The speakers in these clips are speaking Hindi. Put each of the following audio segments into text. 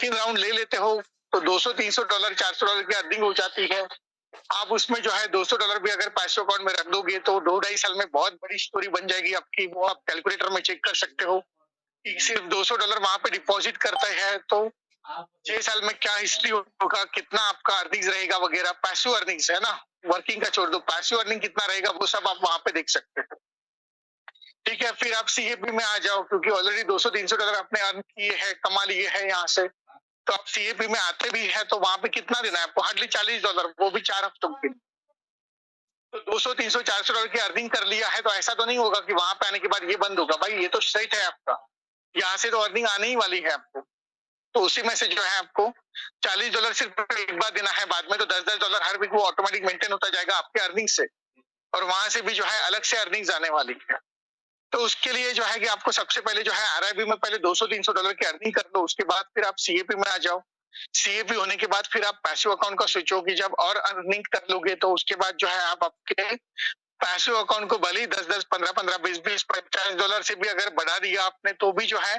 2-3 राउंड ले लेते हो तो $200-300 $400 की अर्निंग हो जाती है। आप उसमें जो है $200 भी अगर पैसे अकाउंट में रख दोगे तो 2 ढाई साल में बहुत बड़ी स्टोरी बन जाएगी आपकी। वो आप कैलकुलेटर में चेक कर सकते हो कि सिर्फ $200 वहां पे डिपॉजिट करते हैं तो 6 साल में क्या हिस्ट्री होगा, कितना आपका अर्निंग्स रहेगा वगैरह। पैसिव अर्निंग्स है ना, वर्किंग का छोड़ दो, पैसिव अर्निंग कितना रहेगा वो सब आप वहां पे देख सकते हो। ठीक है, फिर आप सीएपी में आ जाओ क्योंकि ऑलरेडी $200-300 आपने अर्न किए हैं, कमा लिए हैं यहाँ से। तो आप सीएपी में आते भी है तो वहां पे कितना देना है आपको? हार्डली $40, वो भी 4 हफ्तों के लिए। तो 200, 300, $400 की अर्निंग कर लिया है तो ऐसा तो नहीं होगा कि वहां पे आने के बाद ये बंद होगा। भाई ये तो सेट है आपका, यहाँ से तो अर्निंग आने ही वाली है आपको। तो उसी में से जो है आपको $40 सिर्फ एक बार देना है, बाद में तो $10-10 हर वीक वो ऑटोमेटिक मेंटेन होता जाएगा आपके अर्निंग से, और वहां से भी जो है अलग से अर्निंग्स आने वाली है। तो उसके लिए जो है कि आपको सबसे पहले जो है आरआईबी में पहले $200-300 की अर्निंग कर लो, उसके बाद फिर आप सीएपी में आ जाओ। सीएपी होने के बाद फिर आप पैसिव अकाउंट का स्विच होगी, जब और अर्निंग कर लोगे तो उसके बाद जो है आप आपके पैसिव अकाउंट को भले ही 10-10, 15-15, 20-20, $50 से भी अगर बढ़ा दिया आपने तो भी जो है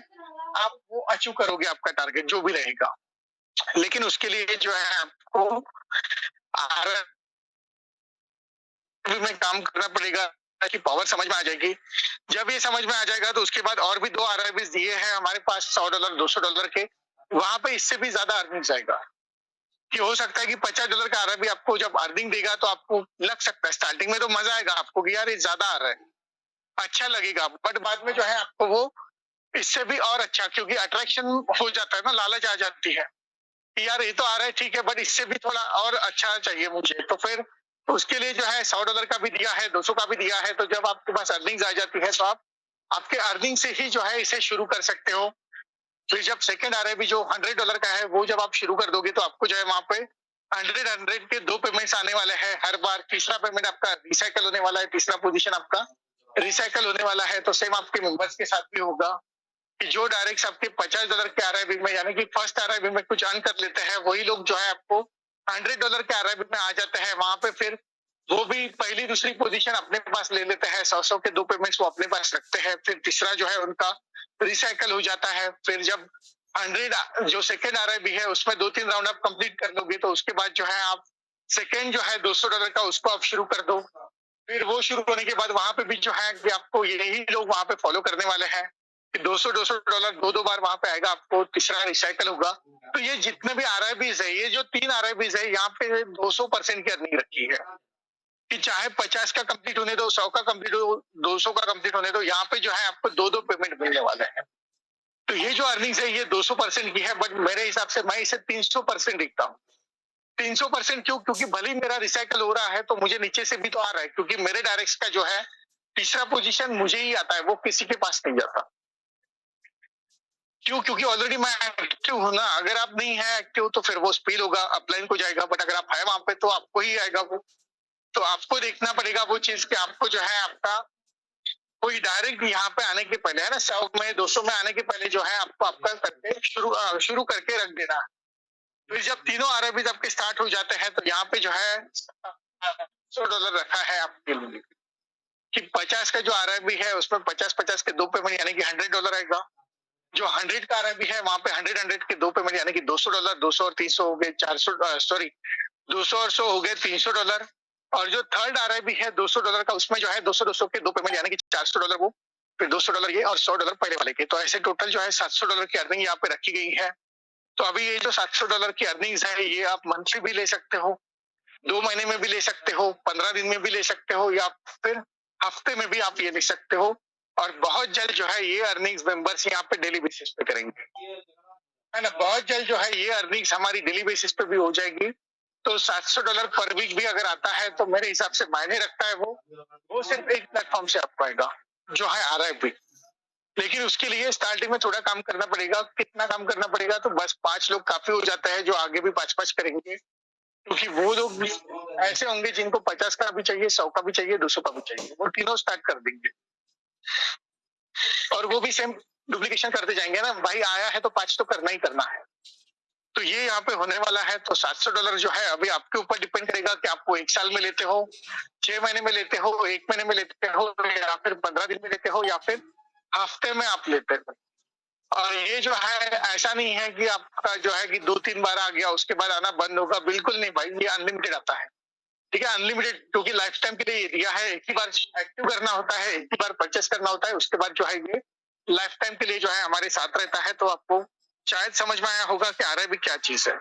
आप वो अचीव करोगे आपका टारगेट जो भी रहेगा। लेकिन उसके लिए जो है आपको आरआईबी में काम करना पड़ेगा कि पावर समझ में आ जाएगी। जब ये समझ में आ जाएगा तो उसके बाद और भी 2 आरआईबीज दिए हैं हमारे पास $100, $200 के, वहां पे इससे भी ज्यादा अर्निंग आएगा। कि हो सकता है कि $50 का आरआईबी आपको जब अर्निंग देगा तो आपको लग सकता है स्टार्टिंग में तो मजा आएगा आपको कि यार ये ज्यादा आ रहा है, अच्छा लगेगा, बट बाद में जो है आपको वो इससे भी और अच्छा, क्योंकि अट्रैक्शन हो जाता है ना, लालच आ जाती है कि यार ये तो आ रहा है ठीक है बट इससे भी थोड़ा और अच्छा चाहिए मुझे। तो फिर उसके लिए जो है $100 का भी दिया है, 200 का भी दिया है। तो जब आपके पास अर्निंग्स आ जाती है तो आप आपके अर्निंग से ही जो है इसे शुरू कर सकते हो। फिर जब सेकंड आरआईबी जो $100 का है वो जब आप शुरू कर दोगे तो आपको जो है वहां पे 100 के 2 पेमेंट्स आने वाले हैं हर बार। तीसरा पेमेंट आपका रिसाइकल होने वाला है, तीसरा पोजीशन आपका रिसाइकल होने वाला है। तो सेम आपके मेंबर्स के साथ भी होगा कि जो डायरेक्ट आपके $50 के आरआईबी में यानी कि फर्स्ट आरआईबी में कुछ अर्न कर लेते हैं वही लोग जो है आपको $100 के आरआईबी में आ जाते हैं। वहां पे फिर वो भी पहली दूसरी पोजीशन अपने पास ले लेते हैं, 100 के 2 पेमेंट्स वो अपने पास रखते हैं। फिर तीसरा जो है उनका रिसाइकल हो जाता है। फिर जब 100 जो सेकंड आरआईबी है उसमें 2-3 राउंड आप कंप्लीट कर लोगे तो उसके बाद जो है आप सेकंड जो है $200 का उसको आप शुरू कर दो। फिर वो शुरू होने के बाद वहां पे भी जो है कि आपको यही लोग वहां पे फॉलो करने वाले हैं कि $200 2-2 बार वहां पे आएगा, आपको तीसरा रिसाइकल होगा। तो ये जितने भी आरआईबीज है, ये जो 3 आरआईबीज है यहाँ पे 200% की अर्निंग रखी है कि चाहे 50 का कंप्लीट होने दो, 100 का कंप्लीट हो, 200 का कंप्लीट होने दो, यहाँ पे जो है आपको 2-2 पेमेंट मिलने वाले हैं। तो ये जो अर्निंग्स है ये 200% की है, बट मेरे हिसाब से मैं इसे 300% देखता हूँ। 300% क्यों? क्योंकि भले ही मेरा रिसाइकल हो रहा है तो मुझे नीचे से भी तो आ रहा है, क्योंकि मेरे डायरेक्ट्स का जो है तीसरा पोजीशन मुझे ही आता है, वो किसी के पास नहीं जाता। क्यों? क्योंकि ऑलरेडी मैं एक्टिव हूँ ना। अगर आप नहीं है एक्टिव तो फिर वो स्पिल होगा, अपलाइन को जाएगा, बट अगर आप है वहां पे तो आपको ही आएगा वो। तो आपको देखना पड़ेगा वो चीज कि आपको जो है आपका कोई डायरेक्ट यहाँ पे आने के पहले है ना 100 में 200 में आने के पहले जो है आपको आपका करके शुरू करके रख देना। फिर जब तीनों आरआईबीज आपके स्टार्ट हो जाते हैं तो यहाँ पे जो है $100 रखा है आपके लिए कि 50 का जो आरआईबी है उसमें 50-50 के 2 पेमेंट यानी कि $100 आएगा। जो 100 का आरआईबी है वहां पे 100 के 2 पेमेंट यानी कि $200, 200 और 300 हो गए 400, सॉरी 200 और 100 हो गए $300। और जो थर्ड आरआईबी है $200 का, उसमें जो है 200-200 के 2 पेमेंट यानी कि $400 वो, फिर $200 ये और $100 पहले वाले के। तो ऐसे टोटल जो है $700 की अर्निंग यहाँ पे रखी गई है। तो अभी ये जो $700 की अर्निंग्स है ये आप मंथली भी ले सकते हो, 2 महीने में भी ले सकते हो, 15 दिन में भी ले सकते हो, या फिर हफ्ते में भी आप ये ले सकते हो। और बहुत जल्द जो है ये अर्निंग्स मेंबर्स यहाँ पे डेली बेसिस पे करेंगे, है ना। बहुत जल्द जो है ये अर्निंग्स हमारी डेली बेसिस पे भी हो जाएगी। तो $700 पर वीक भी अगर आता है तो मेरे हिसाब से मायने रखता है वो सिर्फ एक प्लेटफॉर्म से आपको आएगा जो है आरआईबी। लेकिन उसके लिए स्टार्टिंग में थोड़ा काम करना पड़ेगा। कितना काम करना पड़ेगा? तो बस 5 लोग काफी हो जाता है, जो आगे भी 5-5 करेंगे, क्योंकि वो लोग भी ऐसे होंगे जिनको 50 का भी चाहिए, 100 का भी चाहिए, 200 का भी चाहिए, वो तीनों स्टार्ट कर देंगे। और वो भी सेम डुप्लीकेशन करते जाएंगे ना, भाई आया है तो 5 तो करना ही करना है। तो ये यहाँ पे होने वाला है। तो $700 जो है अभी आपके ऊपर डिपेंड करेगा कि आपको 1 साल में लेते हो, 6 महीने में लेते हो, 1 महीने में लेते हो, या फिर 15 दिन में लेते हो, या फिर हफ्ते में आप लेते हो। और ये जो है ऐसा नहीं है कि आपका जो है कि 2-3 बार आ गया उसके बाद आना बंद होगा, बिल्कुल नहीं भाई, ये अनलिमिटेड आता है। ठीक है, अनलिमिटेड क्योंकि लाइफ टाइम के लिए ये दिया है, एक ही बार एक्टिव करना होता है, एक ही बार परचेज़ करना होता है, उसके बाद जो है ये लाइफ टाइम के लिए जो है हमारे साथ रहता है, तो आपको शायद समझ में आया होगा कि आरआईबी क्या चीज़ है।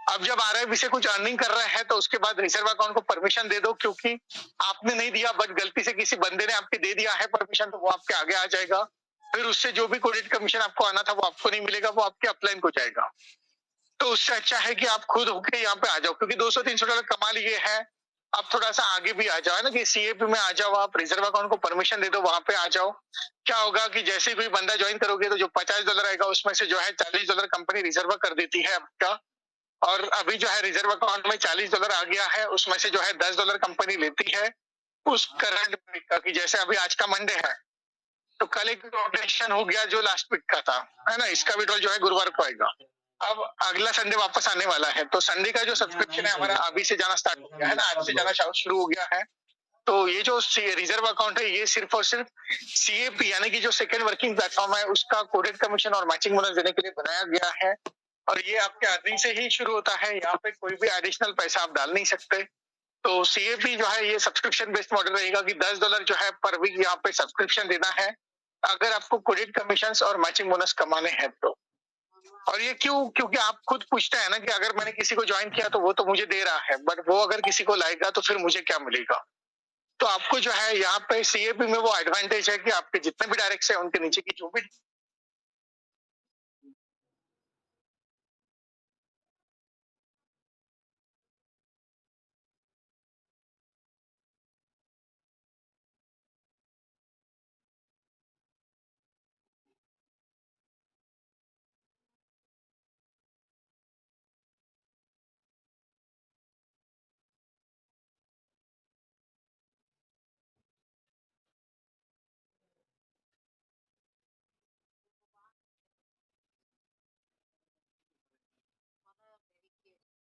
अब जब आरआईबी से कुछ अर्निंग कर रहे हैं तो उसके बाद रिजर्व अकाउंट को परमिशन दे दो, क्योंकि आपने नहीं दिया बट गलती से किसी बंदे ने आपके दे दिया है परमिशन, तो वो आपके आगे आ जाएगा। फिर उससे जो भी क्रेडिट कमीशन आपको आना था वो आपको नहीं मिलेगा, वो आपके अपलाइन को जाएगा। तो उससे अच्छा है कि आप खुद होके यहाँ पे आ जाओ, क्योंकि $200-300 कमा लिए हैं। आप थोड़ा-सा आगे भी आ जाओ, है ना, कि सीएपी में आ जाओ, आप रिजर्व अकाउंट को परमिशन दे दो, वहाँ पे आ जाओ। क्या होगा कि जैसे ही कोई बंदा जॉइन करोगे तो जो $50 आएगा उसमें से जो है $40 कंपनी रिजर्व कर देती है आपका। और अभी जो है रिजर्व अकाउंट में $40 आ गया है, उसमें से जो है $10 कंपनी लेती है उस करंट वीक का, कि जैसे अभी आज का मंडे है, तो कल एक ऑपरेशन हो गया जो लास्ट वीक का था, है ना? इसका विड्रॉल जो है गुरुवार को आएगा। अब अगला संडे वापस आने वाला है, तो संडे का जो सब्सक्रिप्शन है हमारा अभी से जाना स्टार्ट हो गया है ना, आज से जाना शुरू हो गया है। तो ये जो रिजर्व अकाउंट है, ये सिर्फ और सिर्फ सीएपी यानी कि जो सेकंड वर्किंग प्लेटफॉर्म है, उसका कोडेड कमीशन और मैचिंग बोनस देने के लिए बनाया गया है। और ये आपके अर्निंग से ही शुरू होता है, यहाँ पे कोई भी एडिशनल पैसा आप डाल नहीं सकते। तो सीएपी जो है ये सब्सक्रिप्शन बेस्ड मॉडल रहेगा कि $10 जो है पर वीक यहाँ पे सब्सक्रिप्शन देना है, अगर आपको क्रेडिट कमीशंस और मैचिंग बोनस कमाने हैं तो। और ये क्यों? क्योंकि आप खुद पूछते हैं ना कि अगर मैंने किसी को जॉइन किया तो वो तो मुझे दे रहा है, बट वो अगर किसी को लाएगा तो फिर मुझे क्या मिलेगा? तो आपको जो है यहाँ पे सीएपी में वो एडवांटेज है कि आपके जितने भी डायरेक्ट्स हैं उनके नीचे की जो भी